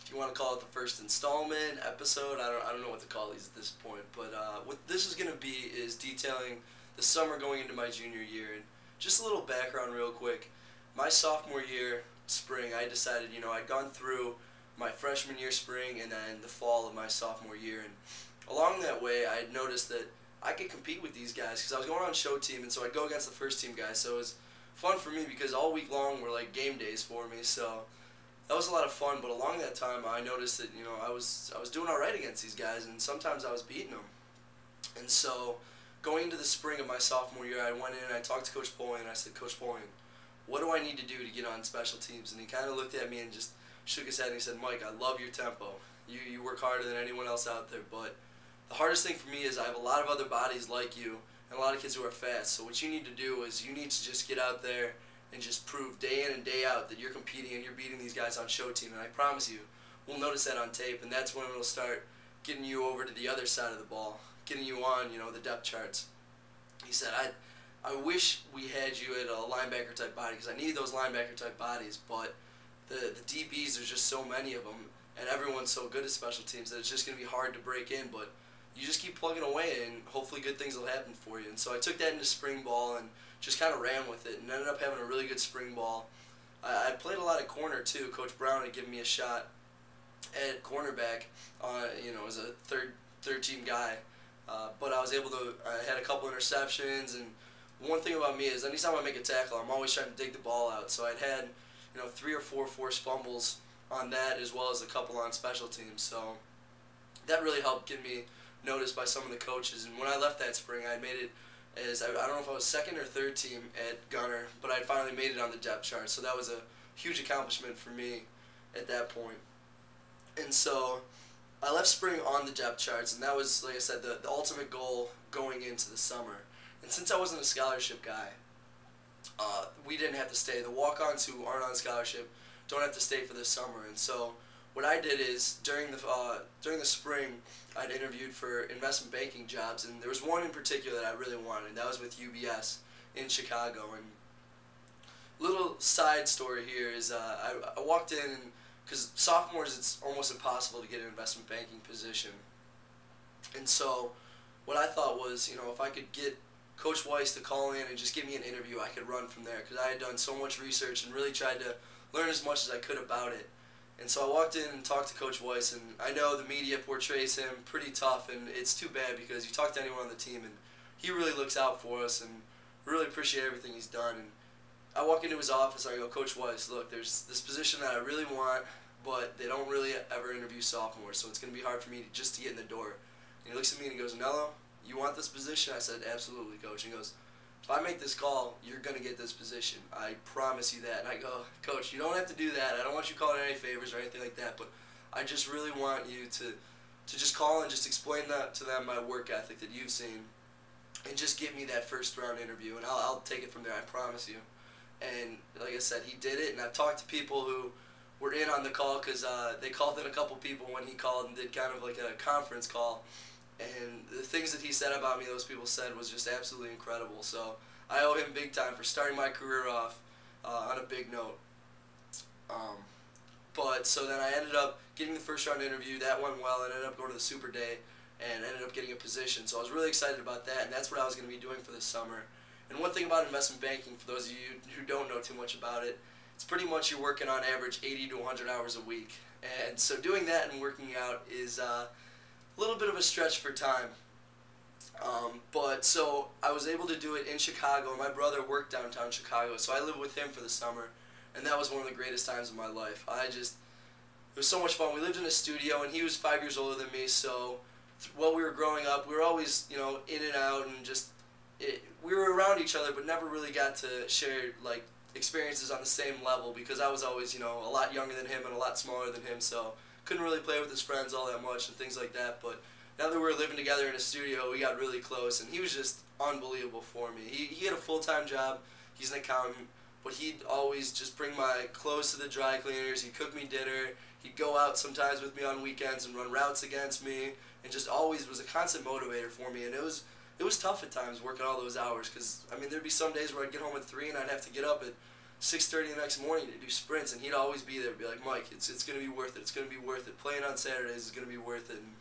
if you want to call it the first installment, episode, I don't know what to call these at this point. But what this is going to be is detailing the summer going into my junior year. And just a little background real quick. My sophomore year, spring, I decided, I'd gone through my freshman year spring and then the fall of my sophomore year. And along that way, I had noticed that I could compete with these guys because I was going on show team, and so I'd go against the first team guys. So it was fun for me because all week long were like game days for me. So that was a lot of fun. But along that time, I noticed that I was doing all right against these guys, and sometimes I was beating them. And so going into the spring of my sophomore year, I went in and I talked to Coach Poling, and I said, Coach Poling, what do I need to do to get on special teams? And he kind of looked at me and just shook his head and he said, Mike, I love your tempo. You work harder than anyone else out there, but the hardest thing for me is I have a lot of other bodies like you and a lot of kids who are fast. So what you need to do is you need to just get out there and just prove day in and day out that you're competing and you're beating these guys on show team. And I promise you, we'll notice that on tape, and that's when we'll start getting you over to the other side of the ball, getting you on, the depth charts. He said, I wish we had you at a linebacker type body because I need those linebacker type bodies, but the DBs, there's just so many of them, and everyone's so good at special teams that it's just going to be hard to break in, but you just keep plugging away and hopefully good things will happen for you. And so I took that into spring ball and just kind of ran with it and ended up having a really good spring ball. I played a lot of corner too. Coach Brown had given me a shot at cornerback, as a third team guy. But I was able to, I had a couple interceptions, and one thing about me is anytime I make a tackle, I'm always trying to dig the ball out. So I'd had, 3 or 4 forced fumbles on that as well as a couple on special teams. So that really helped get me noticed by some of the coaches. And when I left that spring, I made it as, I don't know if I was second or third team at Gunner, but I finally made it on the depth chart. So that was a huge accomplishment for me at that point. And so I left spring on the depth charts, and that was, like I said, the ultimate goal going into the summer. And since I wasn't a scholarship guy, we didn't have to stay. The walk-ons who aren't on scholarship don't have to stay for the summer. And so what I did is during the spring, I'd interviewed for investment banking jobs, and there was one in particular that I really wanted. That was with UBS in Chicago. And little side story here is I walked in, and because sophomores it's almost impossible to get an investment banking position. And so what I thought was, if I could get Coach Weiss to call in and just give me an interview, I could run from there because I had done so much research and really tried to learn as much as I could about it. And so I walked in and talked to Coach Weiss, and I know the media portrays him pretty tough, and it's too bad because you talk to anyone on the team, and he really looks out for us and really appreciate everything he's done. And I walk into his office, I go, Coach Weiss, look, there's this position that I really want, but they don't really ever interview sophomores, so it's going to be hard for me to get in the door. And he looks at me and he goes, Nello, you want this position? I said, absolutely, Coach. And he goes, if I make this call, you're going to get this position. I promise you that. And I go, Coach, you don't have to do that. I don't want you calling any favors or anything like that, but I just really want you to just call and just explain that to them, my work ethic that you've seen, and just give me that first round interview, and I'll take it from there, I promise you. And like I said, he did it, and I've talked to people who were in on the call because they called in a couple people when he called and did kind of like a conference call. And the things that he said about me, those people said, was just absolutely incredible. So I owe him big time for starting my career off on a big note. But so then I ended up getting the first round interview. That went well. I ended up going to the Super Day and ended up getting a position. So I was really excited about that, and that's what I was going to be doing for this summer. And one thing about investment banking, for those of you who don't know too much about it, it's pretty much you're working on average 80 to 100 hours a week. And so doing that and working out is a little bit of a stretch for time. But so I was able to do it in Chicago. My brother worked downtown Chicago, so I lived with him for the summer, and that was one of the greatest times of my life. It was so much fun. We lived in a studio, and he was 5 years older than me, so while we were growing up, we were always, in and out, and we were around each other, but never really got to share, experiences on the same level because I was always, a lot younger than him and a lot smaller than him, so couldn't really play with his friends all that much and things like that. But now that we were living together in a studio, we got really close, and he was just unbelievable for me. He had a full-time job. He's an accountant, but he'd always just bring my clothes to the dry cleaners. He'd cook me dinner. He'd go out sometimes with me on weekends and run routes against me, and just always was a constant motivator for me. And it was tough at times working all those hours because, there'd be some days where I'd get home at 3 and I'd have to get up at 6:30 the next morning to do sprints, and he'd always be there, be like, Mike, it's gonna be worth it. It's gonna be worth it. Playing on Saturdays is gonna be worth it. And,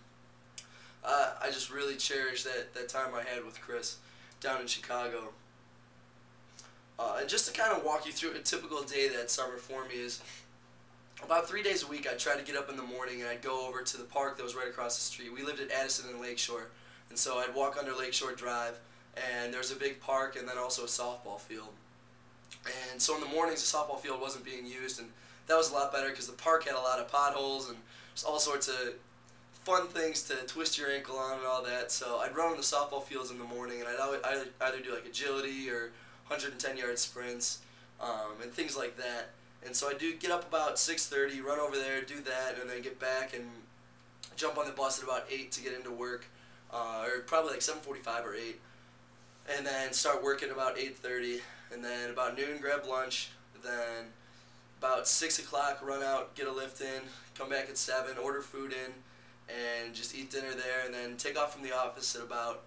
I just really cherish that time I had with Chris down in Chicago. And just to kind of walk you through a typical day that summer for me is about 3 days a week. I'd try to get up in the morning and I'd go over to the park that was right across the street. We lived at Addison and Lakeshore, and so I'd walk under Lakeshore Drive, and there's a big park and then also a softball field. And so in the mornings the softball field wasn't being used, and that was a lot better because the park had a lot of potholes and just all sorts of fun things to twist your ankle on and all that. So I'd run on the softball fields in the morning, and I'd either do like agility or 110-yard sprints and things like that. And so I do get up about 6:30, run over there, do that, and then get back and jump on the bus at about 8 to get into work, or probably like 7:45 or 8, and then start working about 8:30, and then about noon grab lunch, then about 6 o'clock run out, get a lift in, come back at 7, order food in, and just eat dinner there, and then take off from the office at about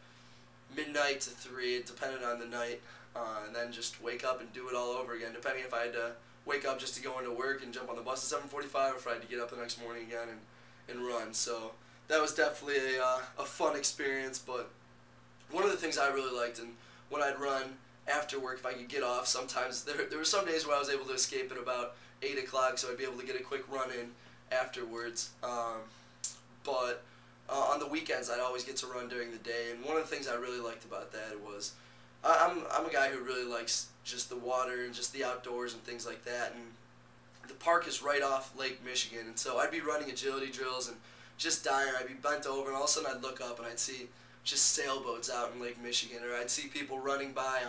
midnight to 3, it depended on the night, and then just wake up and do it all over again, depending if I had to wake up just to go into work and jump on the bus at 7:45, or if I had to get up the next morning again and run. So that was definitely a fun experience. But one of the things I really liked, and when I'd run after work, if I could get off, sometimes there were some days where I was able to escape at about 8 o'clock, so I'd be able to get a quick run in afterwards. But on the weekends, I'd always get to run during the day, and one of the things I really liked about that was I'm a guy who really likes just the water and just the outdoors and things like that, and the park is right off Lake Michigan, and so I'd be running agility drills and just dying. I'd be bent over, and all of a sudden I'd look up and I'd see just sailboats out in Lake Michigan, or I'd see people running by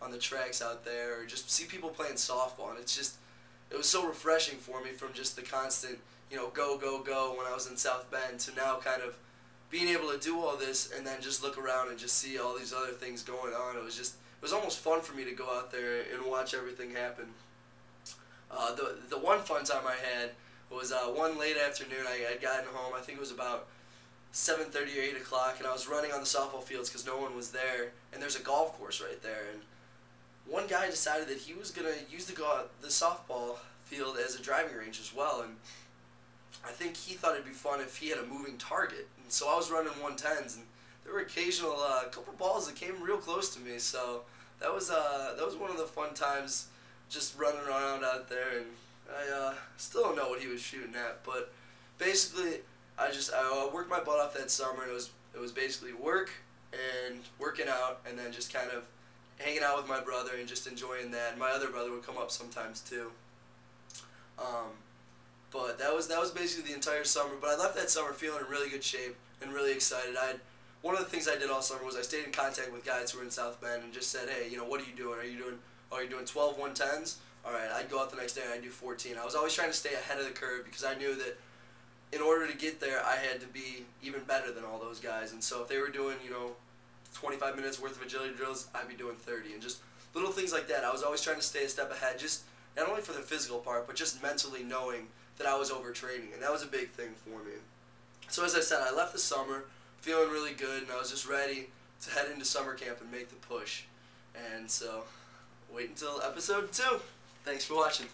on the tracks out there, or just see people playing softball, and it was so refreshing for me from just the constant, go, go, go when I was in South Bend to now kind of being able to do all this and then just look around and just see all these other things going on. It was almost fun for me to go out there and watch everything happen. The one fun time I had was one late afternoon. I'd gotten home, I think it was about 7:30 or 8 o'clock, and I was running on the softball fields because no one was there, and there's a golf course right there, and one guy decided that he was going to use the softball field as a driving range as well, and I think he thought it'd be fun if he had a moving target. And so I was running 110s, and there were occasional couple balls that came real close to me. So that was one of the fun times, just running around out there. And I still don't know what he was shooting at, but basically I worked my butt off that summer, and it was basically work and working out, and then just kind of hanging out with my brother and just enjoying that. And my other brother would come up sometimes too. But that was basically the entire summer. But I left that summer feeling in really good shape and really excited. One of the things I did all summer was I stayed in contact with guys who were in South Bend and just said, hey, what are you doing? Are you doing 12 110s? All right, I'd go out the next day and I'd do 14. I was always trying to stay ahead of the curve because I knew that in order to get there, I had to be even better than all those guys. And so if they were doing, 25 minutes worth of agility drills, I'd be doing 30. And just little things like that. I was always trying to stay a step ahead, just not only for the physical part, but just mentally knowing that I was overtraining, and that was a big thing for me. So as I said, I left the summer feeling really good, and I was just ready to head into summer camp and make the push. And so, wait until episode 2. Thanks for watching.